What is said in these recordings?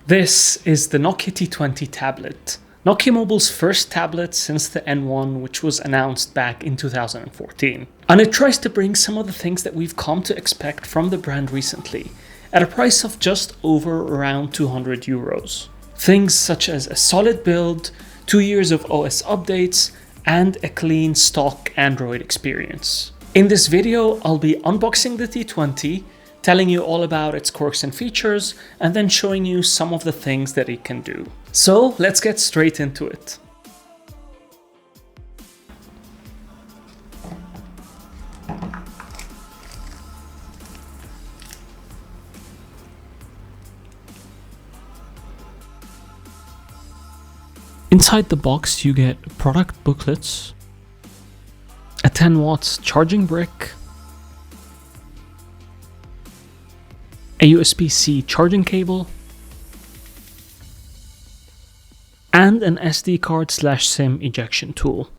This is the Nokia T20 tablet, Nokia Mobile's first tablet since the N1, which was announced back in 2014. And it tries to bring some of the things that we've come to expect from the brand recently, at a price of just over around 200 euros. Things such as a solid build, 2 years of OS updates, and a clean stock Android experience. In this video, I'll be unboxing the T20, telling you all about its quirks and features, and then showing you some of the things that it can do. So let's get straight into it. Inside the box you get product booklets, a 10 watts charging brick, a USB-C charging cable, and an SD card/SIM ejection tool.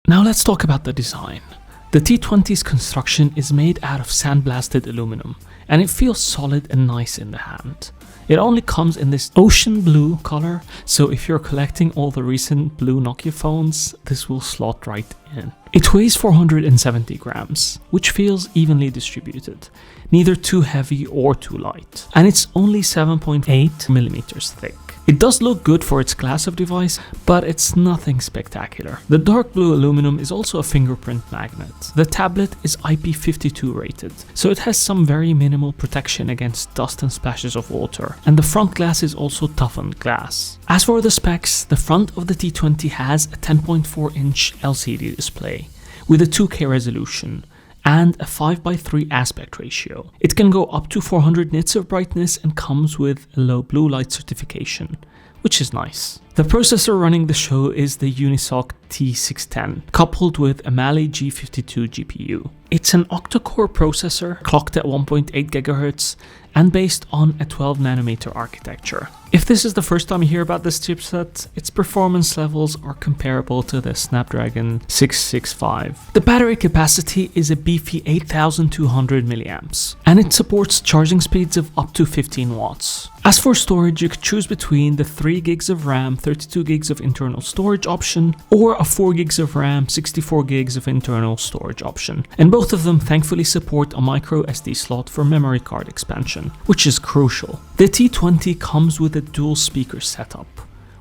Now let's talk about the design. The T20's construction is made out of sandblasted aluminum, and it feels solid and nice in the hand. It only comes in this ocean blue color, so if you're collecting all the recent blue Nokia phones, this will slot right in. It weighs 470 grams, which feels evenly distributed, neither too heavy or too light, and it's only 7.8 millimeters thick. It does look good for its class of device, but it's nothing spectacular. The dark blue aluminum is also a fingerprint magnet. The tablet is IP52 rated, so it has some very minimal protection against dust and splashes of water, and the front glass is also toughened glass. As for the specs, the front of the T20 has a 10.4-inch LCD display with a 2K resolution and a 5:3 aspect ratio. It can go up to 400 nits of brightness and comes with a low blue light certification, which is nice. The processor running the show is the Unisoc T610, coupled with a Mali G52 GPU. It's an octa-core processor clocked at 1.8 GHz and based on a 12nm architecture. If this is the first time you hear about this chipset, its performance levels are comparable to the Snapdragon 665. The battery capacity is a beefy 8200 mAh, and it supports charging speeds of up to 15 watts. As for storage, you could choose between the 3 gigs of RAM, 32 gigs of internal storage option, or a 4 gigs of RAM, 64 gigs of internal storage option. And both of them thankfully support a micro SD slot for memory card expansion, which is crucial. The T20 comes with a dual speaker setup,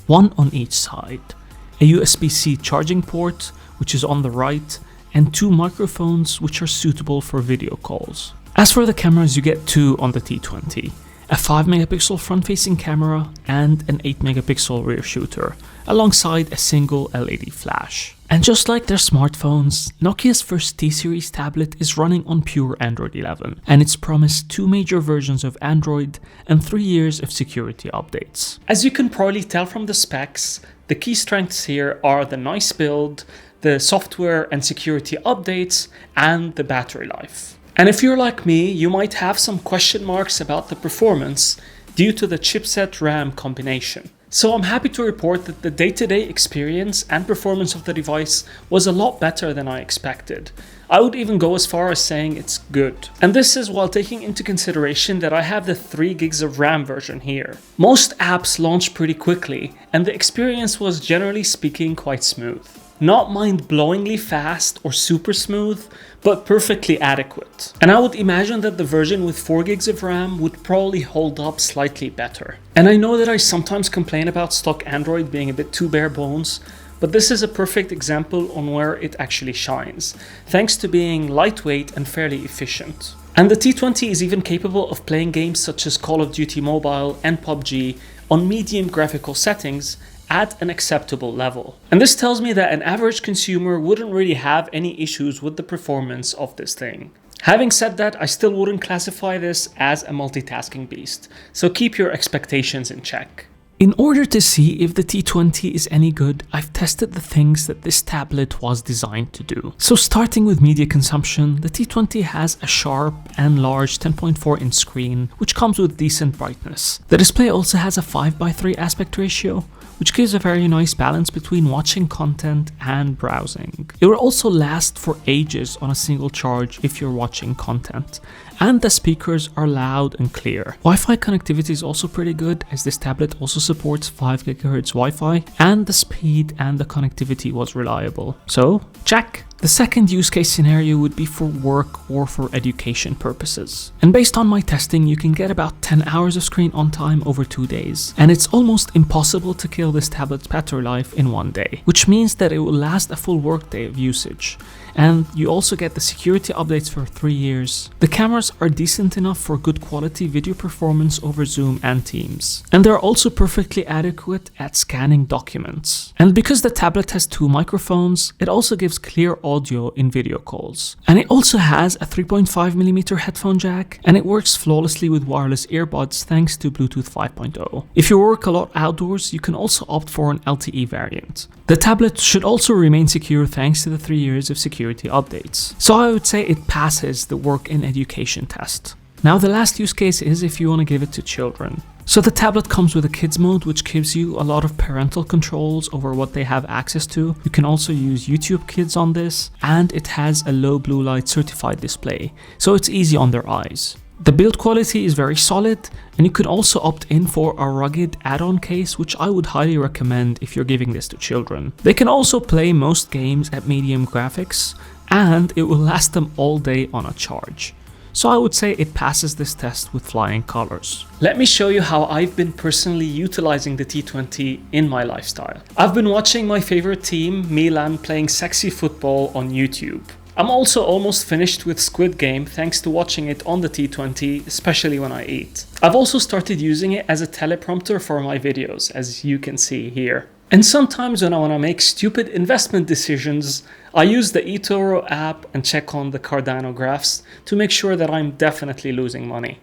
one on each side, a USB-C charging port, which is on the right, and 2 microphones which are suitable for video calls. As for the cameras, you get 2 on the T20. A 5-megapixel front-facing camera and an 8-megapixel rear shooter, alongside a single LED flash. And just like their smartphones, Nokia's first T-series tablet is running on pure Android 11, and it's promised 2 major versions of Android and 3 years of security updates. As you can probably tell from the specs, the key strengths here are the nice build, the software and security updates, and the battery life. And if you're like me, you might have some question marks about the performance due to the chipset RAM combination. So I'm happy to report that the day-to-day experience and performance of the device was a lot better than I expected. I would even go as far as saying it's good. And this is while taking into consideration that I have the 3 gigs of RAM version here. Most apps launch pretty quickly, and the experience was generally speaking quite smooth. Not mind-blowingly fast or super smooth, but perfectly adequate. And I would imagine that the version with 4 gigs of RAM would probably hold up slightly better. And I know that I sometimes complain about stock Android being a bit too bare bones, but this is a perfect example on where it actually shines, thanks to being lightweight and fairly efficient. And the T20 is even capable of playing games such as Call of Duty Mobile and PUBG on medium graphical settings at an acceptable level. And this tells me that an average consumer wouldn't really have any issues with the performance of this thing. Having said that, I still wouldn't classify this as a multitasking beast, so keep your expectations in check. In order to see if the T20 is any good, I've tested the things that this tablet was designed to do. So starting with media consumption, the T20 has a sharp and large 10.4-inch screen, which comes with decent brightness. The display also has a 5:3 aspect ratio, which gives a very nice balance between watching content and browsing. It will also last for ages on a single charge if you're watching content. And the speakers are loud and clear. Wi-Fi connectivity is also pretty good, as this tablet also supports 5 GHz Wi-Fi, and the speed and the connectivity was reliable. So, check! The second use case scenario would be for work or for education purposes. And based on my testing, you can get about 10 hours of screen on time over 2 days. And it's almost impossible to kill this tablet's battery life in 1 day, which means that it will last a full workday of usage. And you also get the security updates for 3 years. The cameras are decent enough for good quality video performance over Zoom and Teams. And they're also perfectly adequate at scanning documents. And because the tablet has 2 microphones, it also gives clear audio in video calls. And it also has a 3.5mm headphone jack, and it works flawlessly with wireless earbuds thanks to Bluetooth 5.0. If you work a lot outdoors, you can also opt for an LTE variant. The tablet should also remain secure thanks to the 3 years of security updates. So I would say it passes the work in education test. Now the last use case is if you want to give it to children. So the tablet comes with a kids mode, which gives you a lot of parental controls over what they have access to. You can also use YouTube Kids on this, and it has a low blue light certified display, so it's easy on their eyes. The build quality is very solid, and you could also opt in for a rugged add-on case, which I would highly recommend if you're giving this to children. They can also play most games at medium graphics, and it will last them all day on a charge. So I would say it passes this test with flying colors. Let me show you how I've been personally utilizing the T20 in my lifestyle. I've been watching my favorite team, Milan, playing sexy football on YouTube. I'm also almost finished with Squid Game thanks to watching it on the T20, especially when I eat. I've also started using it as a teleprompter for my videos, as you can see here. And sometimes when I want to make stupid investment decisions, I use the eToro app and check on the Cardano graphs to make sure that I'm definitely losing money.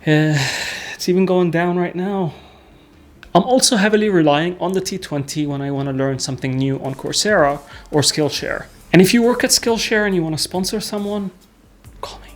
It's even going down right now. I'm also heavily relying on the T20 when I want to learn something new on Coursera or Skillshare. And if you work at Skillshare and you want to sponsor someone, call me.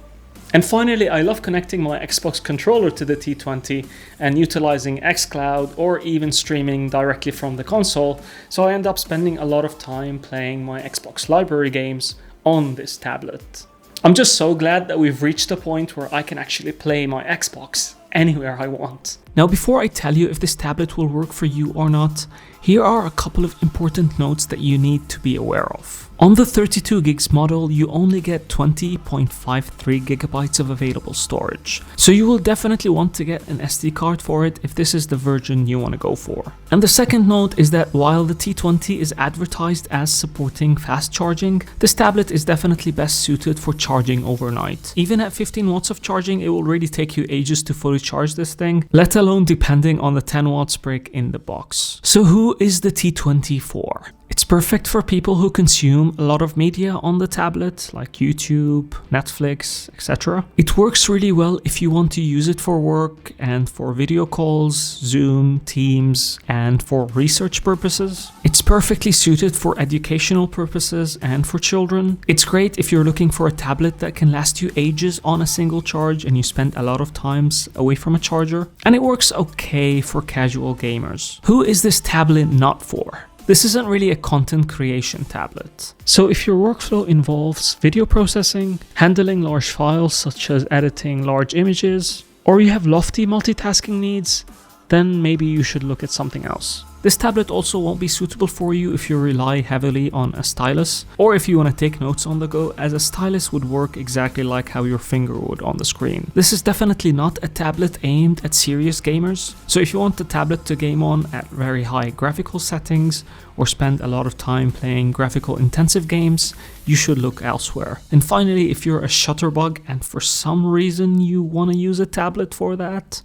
And finally, I love connecting my Xbox controller to the T20 and utilizing xCloud or even streaming directly from the console, so I end up spending a lot of time playing my Xbox library games on this tablet. I'm just so glad that we've reached a point where I can actually play my Xbox anywhere I want. Now, before I tell you if this tablet will work for you or not, here are a couple of important notes that you need to be aware of. On the 32 gigs model, you only get 20.53 gigabytes of available storage. So you will definitely want to get an SD card for it if this is the version you want to go for. And the second note is that while the T20 is advertised as supporting fast charging, this tablet is definitely best suited for charging overnight. Even at 15 watts of charging, it will really take you ages to fully charge this thing, let alone depending on the 10 watts brick in the box. So who is the T20 for? It's perfect for people who consume a lot of media on the tablet, like YouTube, Netflix, etc. It works really well if you want to use it for work and for video calls, Zoom, Teams, and for research purposes. It's perfectly suited for educational purposes and for children. It's great if you're looking for a tablet that can last you ages on a single charge and you spend a lot of times away from a charger. And it works okay for casual gamers. Who is this tablet not for? This isn't really a content creation tablet. So if your workflow involves video processing, handling large files such as editing large images, or you have lofty multitasking needs, then maybe you should look at something else. This tablet also won't be suitable for you if you rely heavily on a stylus, or if you want to take notes on the go, as a stylus would work exactly like how your finger would on the screen. This is definitely not a tablet aimed at serious gamers, so if you want the tablet to game on at very high graphical settings, or spend a lot of time playing graphical intensive games, you should look elsewhere. And finally, if you're a shutterbug and for some reason you want to use a tablet for that,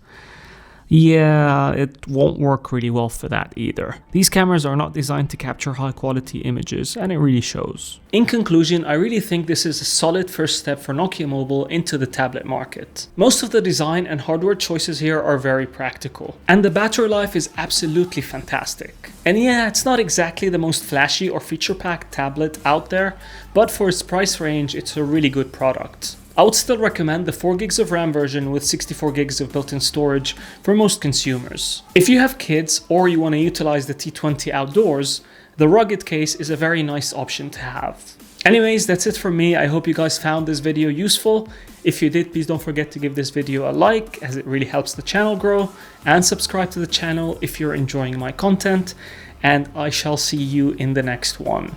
Yeah, it won't work really well for that either. These cameras are not designed to capture high quality images, and it really shows. In conclusion, I really think this is a solid first step for Nokia Mobile into the tablet market. Most of the design and hardware choices here are very practical, and the battery life is absolutely fantastic. And yeah, it's not exactly the most flashy or feature-packed tablet out there, but for its price range, it's a really good product. I would still recommend the 4 gigs of RAM version with 64 gigs of built-in storage for most consumers. If you have kids or you want to utilize the T20 outdoors, the rugged case is a very nice option to have. Anyways, that's it for me. I hope you guys found this video useful. If you did, please don't forget to give this video a like, as it really helps the channel grow, and subscribe to the channel if you're enjoying my content, and I shall see you in the next one.